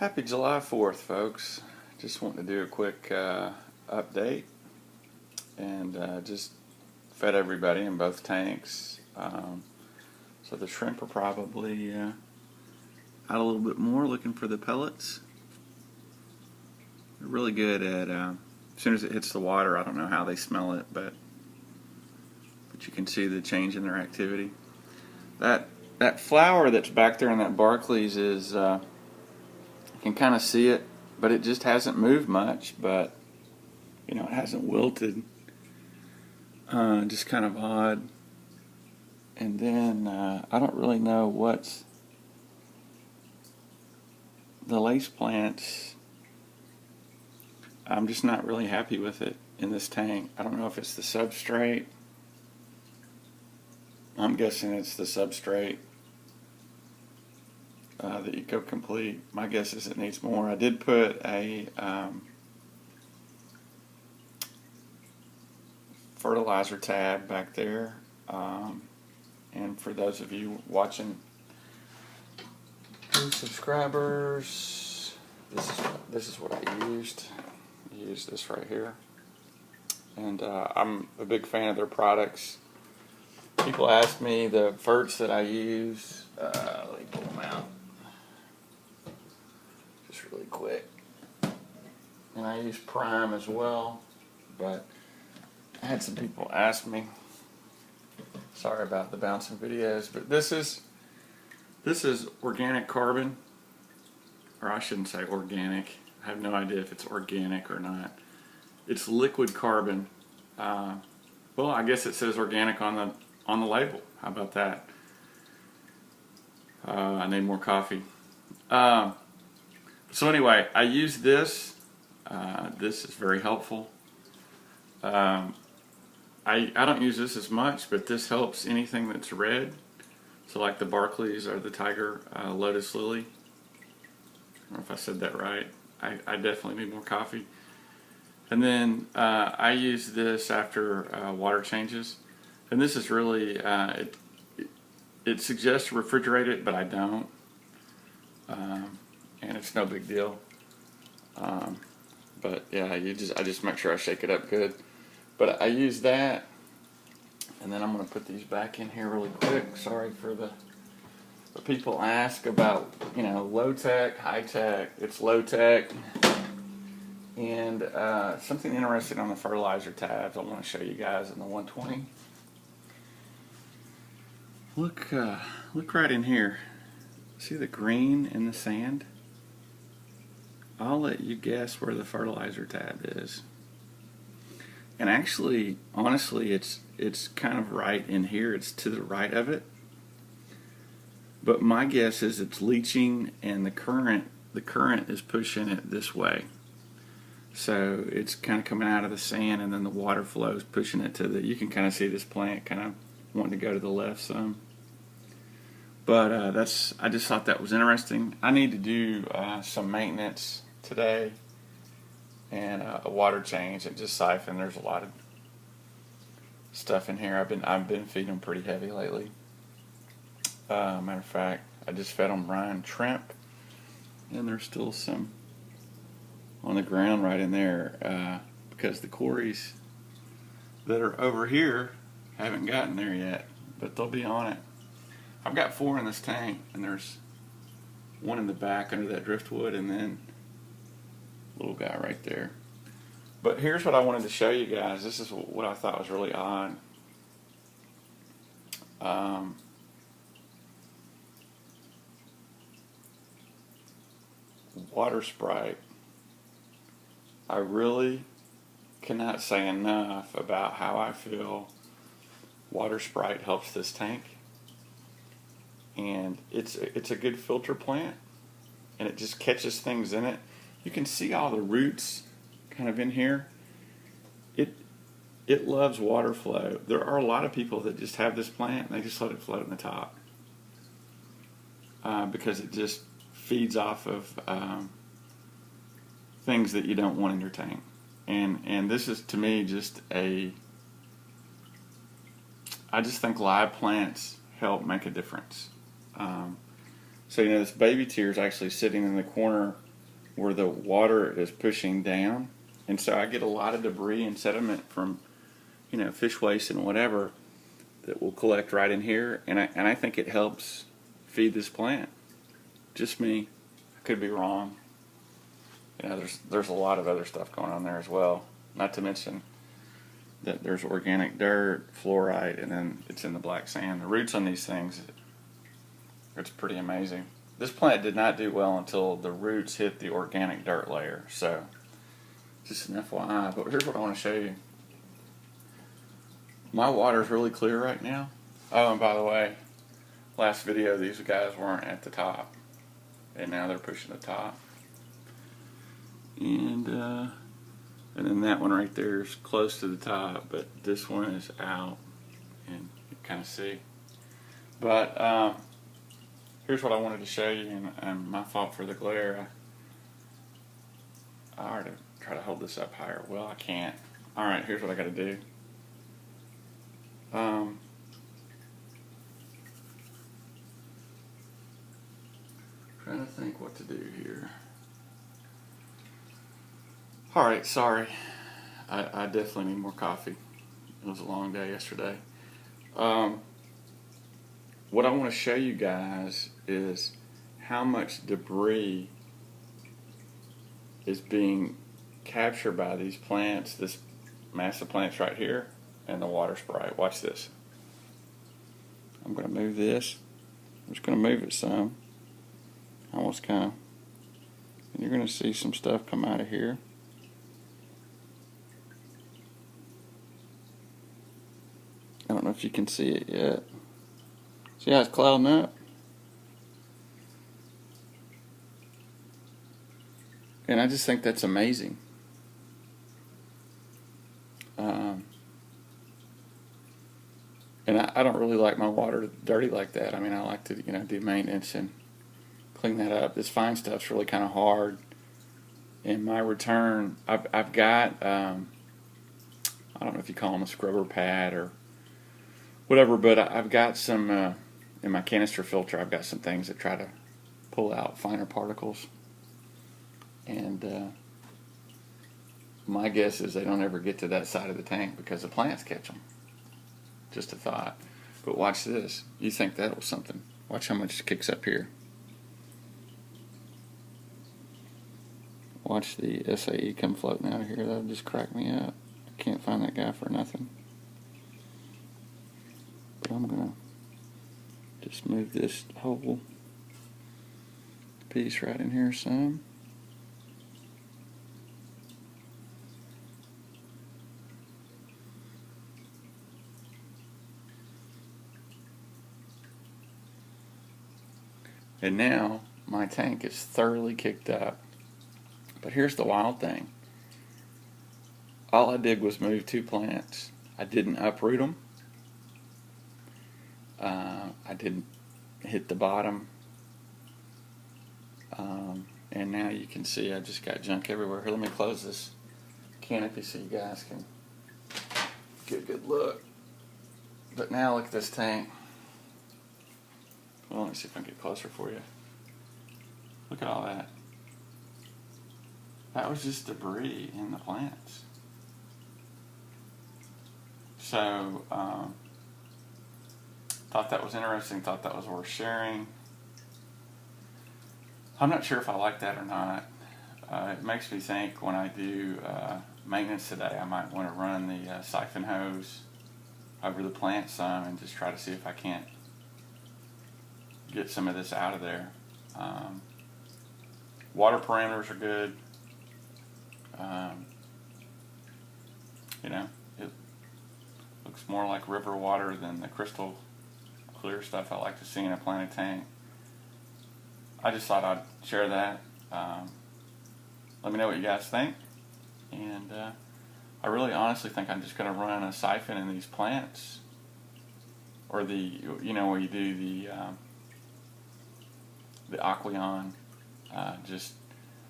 Happy July 4th, folks. Just wanting to do a quick update and just fed everybody in both tanks. So the shrimp are probably out a little bit more looking for the pellets. They're really good at, as soon as it hits the water, I don't know how they smell it, but you can see the change in their activity. That flower that's back there in that Barclays is, you can kind of see it, but it just hasn't moved much, but it hasn't wilted. Just kind of odd. And then I don't really know what's the lace plants. I'm just not really happy with it in this tank. I don't know if it's the substrate. I'm guessing it's the substrate. The Eco Complete. My guess is it needs more. I did put a fertilizer tab back there, and for those of you watching, new subscribers, this is what I used. I used this right here, and I'm a big fan of their products. People ask me the ferts that I use. Let me pull them out just really quick. And I use Prime as well, but I had some people ask me. Sorry about the bouncing videos, but this is organic carbon, or I shouldn't say organic. I have no idea if it's organic or not. It's liquid carbon. Well, I guess it says organic on the label. How about that? I need more coffee. So anyway, I use this. This is very helpful. I don't use this as much, but this helps anything that's red. So like the Barclays or the Tiger Lotus Lily. I don't know if I said that right. I definitely need more coffee. And then I use this after water changes. And this is really, it suggests to refrigerate it, but I don't. And it's no big deal. But yeah, I just make sure I shake it up good. But I use that, and then I'm going to put these back in here really quick. Sorry for the people ask about, low tech, high tech. It's low tech. And something interesting on the fertilizer tabs I want to show you guys in the 120. Look right in here. See the green in the sand? I'll let you guess where the fertilizer tab is. And actually, honestly, it's kind of right in here. It's to the right of it. But my guess is it's leaching, and the current is pushing it this way. So it's kind of coming out of the sand, and then the water flow is pushing it to the. You can kind of see this plant kind of wanting to go to the left some. But I just thought that was interesting. I need to do some maintenance today, and a water change and just siphon. There's a lot of stuff in here. I've been feeding them pretty heavy lately. Matter of fact, I just fed them brine shrimp, and there's still some on the ground right in there because the quarries that are over here haven't gotten there yet, but they'll be on it. I've got 4 in this tank, and there's one in the back under that driftwood, and then little guy right there. But here's what I wanted to show you guys. This is what I thought was really odd. Water Sprite. I really cannot say enough about how I feel Water Sprite helps this tank. And it's a good filter plant, and it just catches things in it. You can see all the roots kind of in here. It loves water flow. There are a lot of people that just have this plant and they just let it float in the top because it just feeds off of things that you don't want in your tank. And this is, to me, I just think live plants help make a difference. So this baby tier is actually sitting in the corner where the water is pushing down, and so I get a lot of debris and sediment from, fish waste and whatever that will collect right in here, and I think it helps feed this plant. Just me. I could be wrong. There's a lot of other stuff going on there as well. Not to mention that there's organic dirt, fluorite, and then it's in the black sand. The roots on these things, it's pretty amazing. This plant did not do well until the roots hit the organic dirt layer. So, just an FYI. But here's what I want to show you. My water's really clear right now. Oh, and by the way, last video these guys weren't at the top, and now they're pushing the top. And then that one right there is close to the top, but this one is out, and you kind of see. But here's what I wanted to show you, and my fault for the glare. I ought to try to hold this up higher. Well, I can't. All right, here's what I got to do. Trying to think what to do here. Alright, sorry. I definitely need more coffee. It was a long day yesterday. What I want to show you guys is how much debris is being captured by these plants, this mass of plants right here, and the water Sprite. Watch this. I'm going to move this. I'm just going to move it some. Almost kind of. And you're going to see some stuff come out of here. I don't know if you can see it yet. See how it's clouding up? And I just think that's amazing. And I don't really like my water dirty like that. I mean, I like to, do maintenance and clean that up. This fine stuff's really kind of hard. In my return, I've got, I don't know if you call them a scrubber pad or whatever, but I've got some, in my canister filter, I've got some things that try to pull out finer particles. And my guess is they don't ever get to that side of the tank because the plants catch them. Just a thought. But watch this. You think that was something. Watch how much kicks up here. Watch the SAE come floating out of here. That'll just crack me up. I can't find that guy for nothing. But I'm going to just move this whole piece right in here some. And now my tank is thoroughly kicked up. But here's the wild thing. All I did was move 2 plants. I didn't uproot them. I didn't hit the bottom. And now you can see I just got junk everywhere. Here, let me close this canopy so you guys can get a good look. But now look at this tank. Well, let me see if I can get closer for you. Look at all that. That was just debris in the plants. So, thought that was interesting, thought that was worth sharing. I'm not sure if I like that or not. It makes me think when I do maintenance today, I might want to run the siphon hose over the plant some and just try to see if I can't get some of this out of there. Water parameters are good. It looks more like river water than the crystal clear stuff I like to see in a planted tank. I just thought I'd share that. Let me know what you guys think. And I really honestly think I'm just going to run a siphon in these plants. Or where you do the Aqueon, just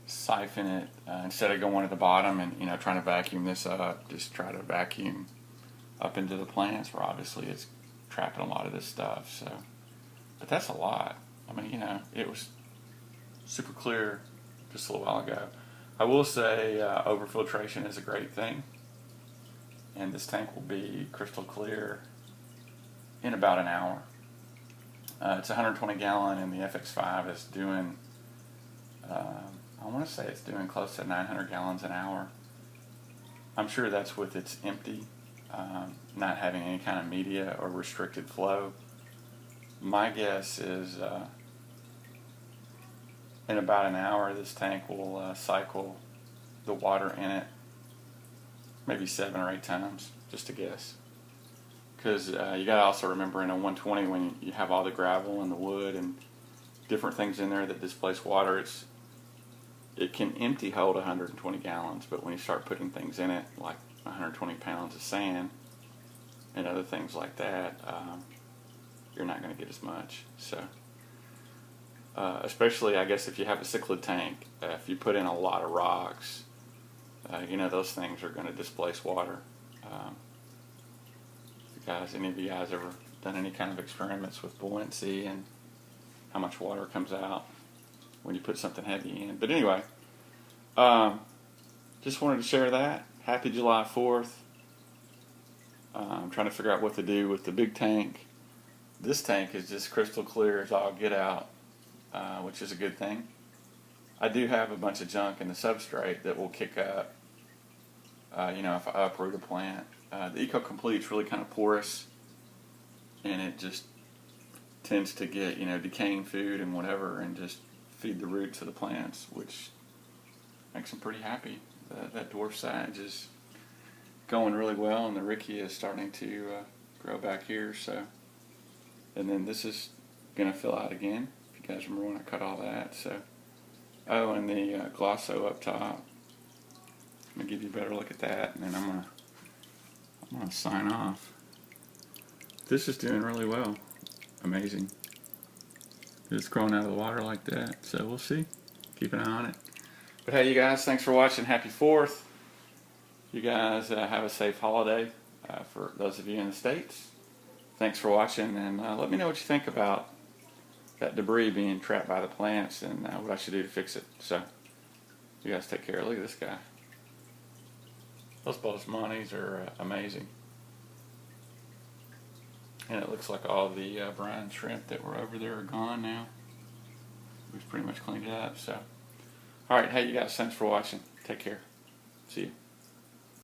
siphon it instead of going to the bottom and trying to vacuum this up. Just try to vacuum up into the plants where obviously it's trapping a lot of this stuff. So, but that's a lot. I mean, it was super clear, just just a little while ago. I will say overfiltration is a great thing, and this tank will be crystal clear in about an hour. It's 120 gallon, and the FX5 is doing, I want to say it's doing close to 900 gallons an hour. I'm sure that's with its empty, not having any kind of media or restricted flow. My guess is in about an hour this tank will cycle the water in it maybe 7 or 8 times, just a guess. Because you got to also remember in a 120, when you have all the gravel and the wood and different things in there that displace water, it can empty hold 120 gallons, but when you start putting things in it like 120 pounds of sand and other things like that, you're not going to get as much. So especially, I guess, if you have a cichlid tank, if you put in a lot of rocks, those things are going to displace water. Any of you guys ever done any kind of experiments with buoyancy and how much water comes out when you put something heavy in? But anyway, just wanted to share that. Happy July 4th. I'm trying to figure out what to do with the big tank. This tank is just crystal clear as all get out, which is a good thing. I do have a bunch of junk in the substrate that will kick up, if I uproot a plant. The Eco Complete's really kind of porous, and it just tends to get, decaying food and whatever, and just feed the roots of the plants, which makes them pretty happy. That dwarf sage is going really well, and the Rickia is starting to grow back here. So, and then this is going to fill out again, if you guys remember when I cut all that. So, oh, and the Glosso up top. I'm going to give you a better look at that, and then I'm going to sign off. This is doing really well. Amazing. It's growing out of the water like that, so we'll see. Keep an eye on it. But hey, you guys, thanks for watching. Happy 4th. You guys have a safe holiday for those of you in the States. Thanks for watching, and let me know what you think about that debris being trapped by the plants and what I should do to fix it. So, you guys take care. Look at this guy. Those Boesemans are amazing. And it looks like all the brine shrimp that were over there are gone now. We've pretty much cleaned it up. So, alright, hey you guys, thanks for watching. Take care. See you.